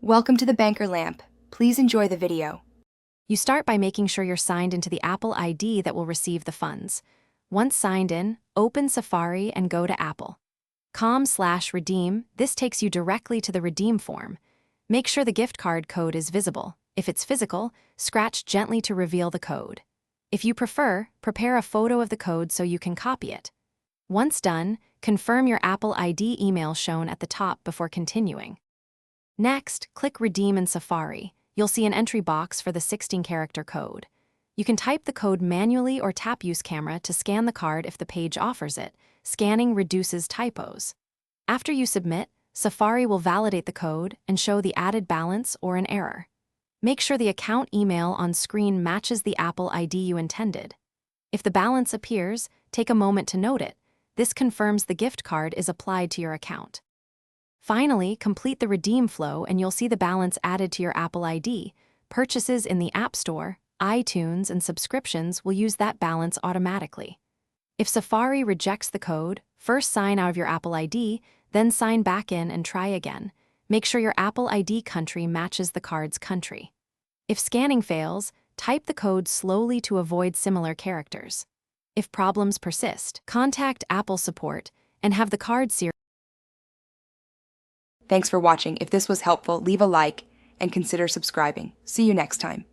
Welcome to the Banker Lamp. Please enjoy the video. You start by making sure you're signed into the Apple ID that will receive the funds. Once signed in, open Safari and go to Apple.com/redeem. This takes you directly to the redeem form. Make sure the gift card code is visible. If it's physical, scratch gently to reveal the code. If you prefer, prepare a photo of the code so you can copy it. Once done, confirm your Apple ID email shown at the top before continuing. Next, click Redeem in Safari. You'll see an entry box for the 16-character code. You can type the code manually or tap Use Camera to scan the card if the page offers it. Scanning reduces typos. After you submit, Safari will validate the code and show the added balance or an error. Make sure the account email on screen matches the Apple ID you intended. If the balance appears, take a moment to note it. This confirms the gift card is applied to your account. Finally, complete the redeem flow and you'll see the balance added to your Apple ID. Purchases in the App Store, iTunes, and subscriptions will use that balance automatically. If Safari rejects the code, first sign out of your Apple ID, then sign back in and try again. Make sure your Apple ID country matches the card's country. If scanning fails, type the code slowly to avoid similar characters. If problems persist, contact Apple support and have the card series. Thanks for watching. If this was helpful, leave a like and consider subscribing. See you next time.